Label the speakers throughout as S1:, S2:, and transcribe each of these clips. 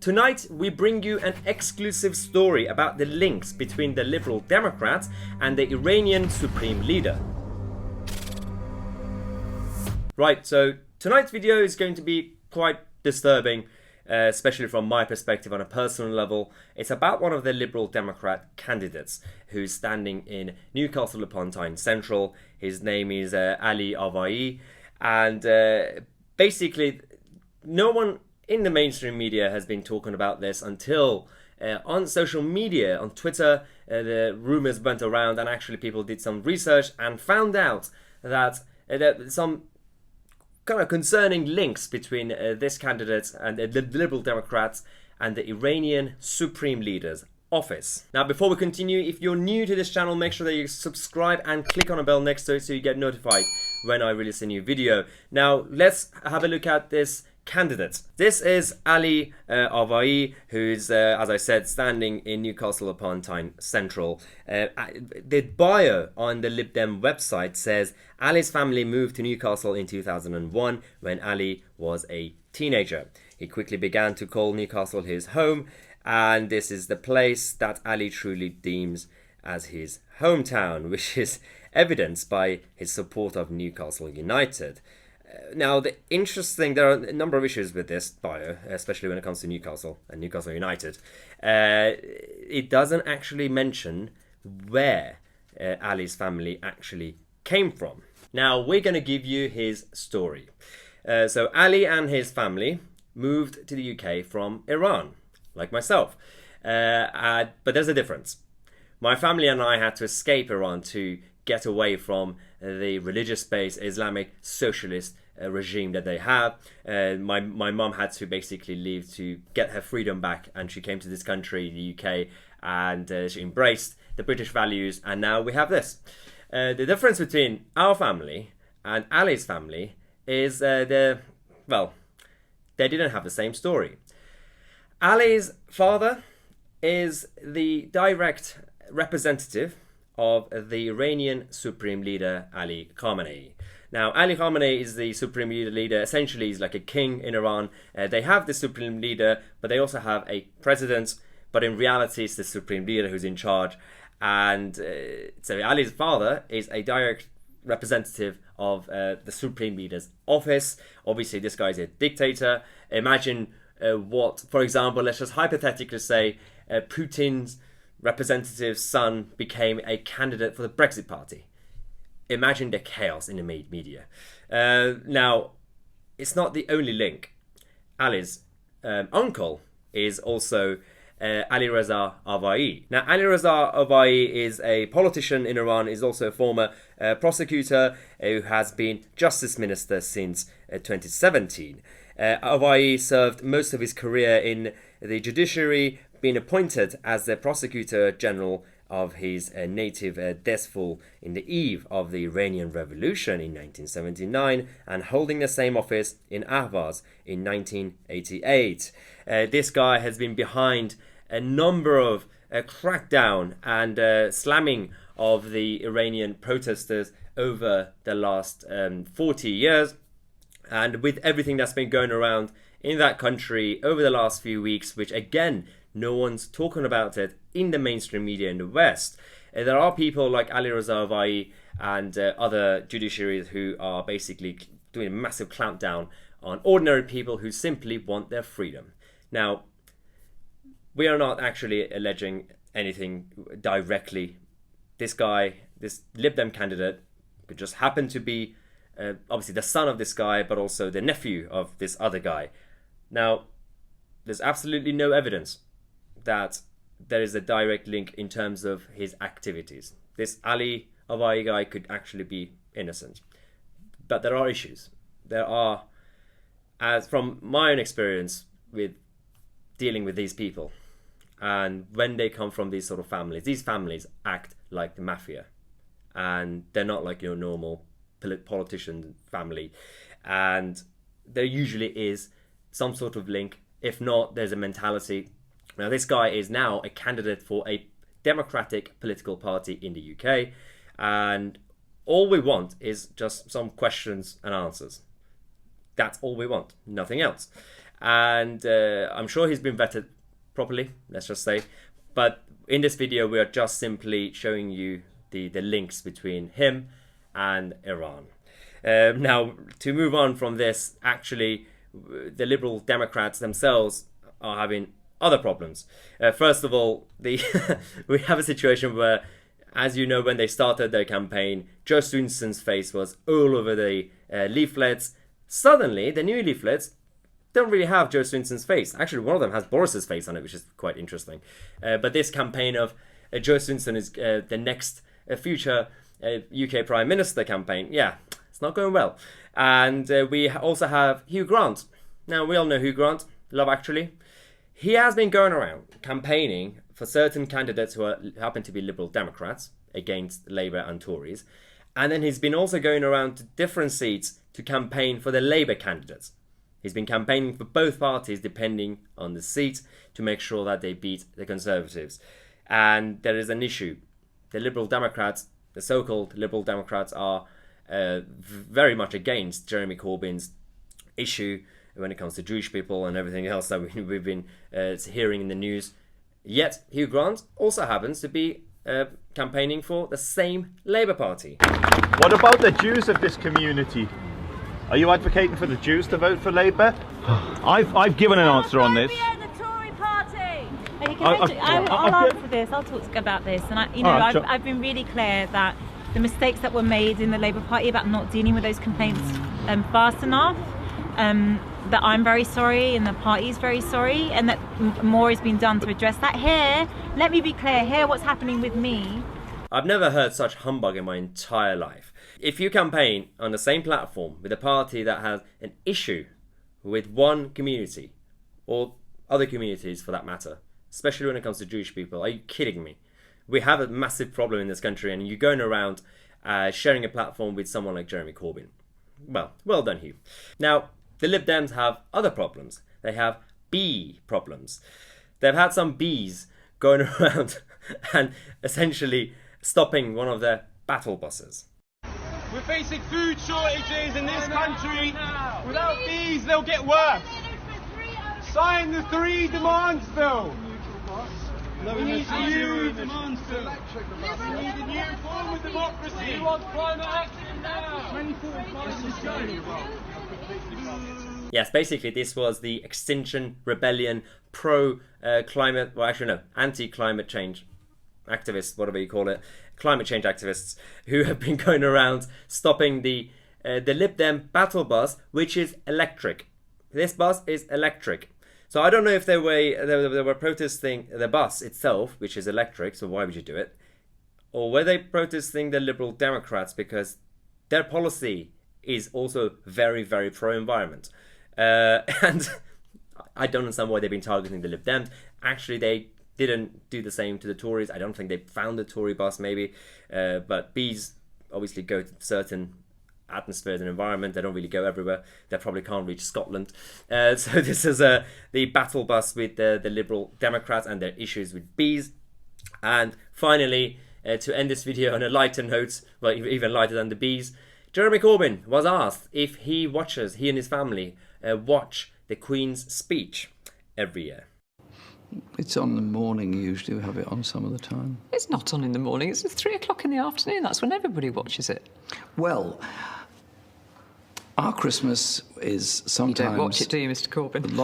S1: Tonight, we bring you an exclusive story about the links between the Liberal Democrats and the Iranian Supreme Leader. Right, so tonight's video is going to be quite disturbing, especially from my perspective on a personal level. It's about one of the Liberal Democrat candidates who's standing in Newcastle upon Tyne Central. His name is Ali Avaei, and basically no one in the mainstream media has been talking about this until on social media, on Twitter, the rumours went around and actually people did some research and found out that some kind of concerning links between this candidate and the Liberal Democrats and the Iranian Supreme Leader's office. Now, before we continue, if you're new to this channel, make sure that you subscribe and click on a bell next to it so you get notified when I release a new video. Now, let's have a look at this candidate. This is Ali Avaei, who's, as I said, standing in Newcastle upon Tyne Central. The bio on the Lib Dem website says Ali's family moved to Newcastle in 2001 when Ali was a teenager. He quickly began to call Newcastle his home, and this is the place that Ali truly deems as his hometown, which is evidenced by his support of Newcastle United. Now, there are a number of issues with this bio, especially when it comes to Newcastle and Newcastle United. It doesn't actually mention where Ali's family actually came from. Now, we're going to give you his story. So Ali and his family moved to the UK from Iran, like myself. But there's a difference. My family and I had to escape Iran to get away from the religious-based Islamic socialist regime that they have. My mum had to basically leave to get her freedom back, and she came to this country, the UK, and she embraced the British values, and now we have this. The difference between our family and Ali's family is they didn't have the same story. Ali's father is the direct representative of the Iranian Supreme Leader, Ali Khamenei. Now, Ali Khamenei is the Supreme Leader. Essentially, he's like a king in Iran. They have the Supreme Leader, but they also have a president. But in reality, it's the Supreme Leader who's in charge. And so Ali's father is a direct representative of the Supreme Leader's office. Obviously, this guy is a dictator. Imagine for example, let's just hypothetically say Putin's representative's son became a candidate for the Brexit Party. Imagine the chaos in the media. Now, it's not the only link. Ali's uncle is also Ali Rezaei. Now, Ali Rezaei is a politician in Iran, is also a former prosecutor who has been justice minister since 2017. Avaei served most of his career in the judiciary, being appointed as the prosecutor general of his native Desful in the eve of the Iranian Revolution in 1979, and holding the same office in Ahvaz in 1988. This guy has been behind a number of crackdown and slamming of the Iranian protesters over the last 40 years. And with everything that's been going around in that country over the last few weeks, which again, no one's talking about it in the mainstream media in the West. There are people like Ali Rezaei and other judiciaries who are basically doing a massive clampdown on ordinary people who simply want their freedom. Now, we are not actually alleging anything directly. This guy, this Lib Dem candidate, could just happen to be obviously the son of this guy, but also the nephew of this other guy. Now, there's absolutely no evidence that there is a direct link in terms of his activities. This Ali Avaei guy could actually be innocent. But there are issues. There are, as from my own experience with dealing with these people, and when they come from these sort of families, these families act like the mafia, and they're not like your normal politician family, and there usually is some sort of link. If not, there's a mentality. Now, this guy is now a candidate for a democratic political party in the UK, and all we want is just some questions and answers. That's all we want, nothing else. and I'm sure he's been vetted properly, let's just say. But in this video, we are just simply showing you the links between him and Iran. Now, to move on from this, actually, the Liberal Democrats themselves are having other problems. First of all, we have a situation where, as you know, when they started their campaign, Jo Swinson's face was all over the leaflets. Suddenly, the new leaflets don't really have Jo Swinson's face. Actually, one of them has Boris's face on it, which is quite interesting. But this campaign of Jo Swinson is the next future UK Prime Minister campaign, yeah, it's not going well. And we also have Hugh Grant. Now, we all know Hugh Grant, Love Actually. He has been going around campaigning for certain candidates who happen to be Liberal Democrats against Labour and Tories. And then he's been also going around to different seats to campaign for the Labour candidates. He's been campaigning for both parties depending on the seat to make sure that they beat the Conservatives. And there is an issue. The Liberal Democrats, the so-called Liberal Democrats, are very much against Jeremy Corbyn's issue when it comes to Jewish people and everything else that we've been hearing in the news. Yet Hugh Grant also happens to be campaigning for the same Labour Party.
S2: What about the Jews of this community? Are you advocating for the Jews to vote for Labour? I've given an answer on this.
S3: The Tory party. I'll answer this. I'll talk about this. And I've been really clear that the mistakes that were made in the Labour Party about not dealing with those complaints fast enough, that I'm very sorry and the party's very sorry, and that more has been done to address that. Here, let me be clear, here what's happening with me.
S1: I've never heard such humbug in my entire life. If you campaign on the same platform with a party that has an issue with one community, or other communities for that matter, especially when it comes to Jewish people, are you kidding me? We have a massive problem in this country, and you're going around sharing a platform with someone like Jeremy Corbyn. Well done, Hugh. Now, the Lib Dems have other problems. They have bee problems. They've had some bees going around and essentially stopping one of their battle buses.
S4: We're facing food shortages in this country. Without bees, they'll get worse. Sign the 3 demands bill. We need a new demands bill. We need a new form of democracy. We want climate action now. 2045.
S1: Yes, basically this was the Extinction Rebellion pro-climate, well actually no, anti-climate change activists, whatever you call it, climate change activists, who have been going around stopping the Lib Dem battle bus, which is electric. This bus is electric. So I don't know if they were protesting the bus itself, which is electric, so why would you do it? Or were they protesting the Liberal Democrats because their policy is also very, very pro-environment. And I don't understand why they've been targeting the Lib Dems. Actually, they didn't do the same to the Tories. I don't think they found the Tory bus, maybe. But bees obviously go to certain atmospheres and environment. They don't really go everywhere. They probably can't reach Scotland. So this is the battle bus with the Liberal Democrats and their issues with bees. And finally, to end this video on a lighter note, well, even lighter than the bees, Jeremy Corbyn was asked if he and his family watch the Queen's speech every year.
S5: It's on in the morning usually. We have it on some of the time.
S6: It's not on in the morning. It's at 3 o'clock in the afternoon. That's when everybody watches it.
S5: Well, our Christmas is sometimes...
S6: You don't watch it, do you, Mr Corbyn?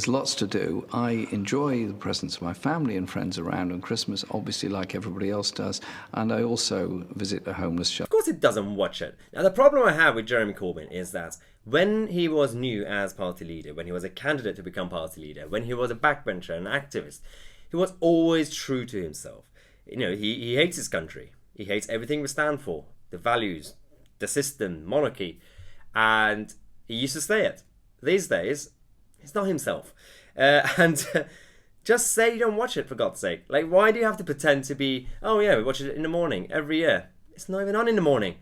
S5: Lots to do. I enjoy the presence of my family and friends around on Christmas, obviously like everybody else does, and I also visit a homeless shelter.
S1: Of course it doesn't watch it. Now, the problem I have with Jeremy Corbyn is that when he was new as party leader, when he was a candidate to become party leader, when he was a backbencher and activist, he was always true to himself. You know, he hates his country. He hates everything we stand for, the values, the system, monarchy, and he used to say it. These days, he's not himself. Just say you don't watch it, for God's sake. Like, why do you have to pretend to be, oh yeah, we watch it in the morning, every year? It's not even on in the morning.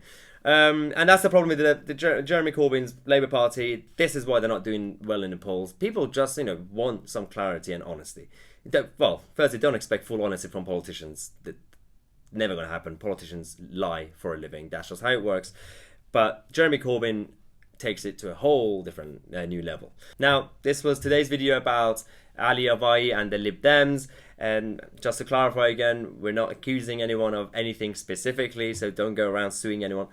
S1: And that's the problem with the Jeremy Corbyn's Labour Party. This is why they're not doing well in the polls. People just, want some clarity and honesty. Well, firstly, don't expect full honesty from politicians. That's never going to happen. Politicians lie for a living. That's just how it works. But Jeremy Corbyn takes it to a whole different new level. Now, this was today's video about Ali Avaei and the Lib Dems. And just to clarify again, we're not accusing anyone of anything specifically, so don't go around suing anyone.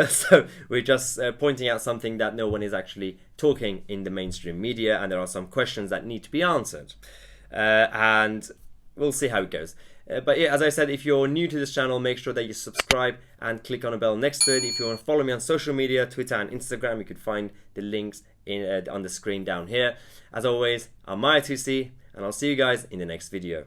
S1: So we're just pointing out something that no one is actually talking in the mainstream media, and there are some questions that need to be answered. And we'll see how it goes. But yeah, as I said, if you're new to this channel, make sure that you subscribe and click on a bell next to it. If you want to follow me on social media, Twitter and Instagram, you could find the links on the screen down here. As always, I'm Tousi, and I'll see you guys in the next video.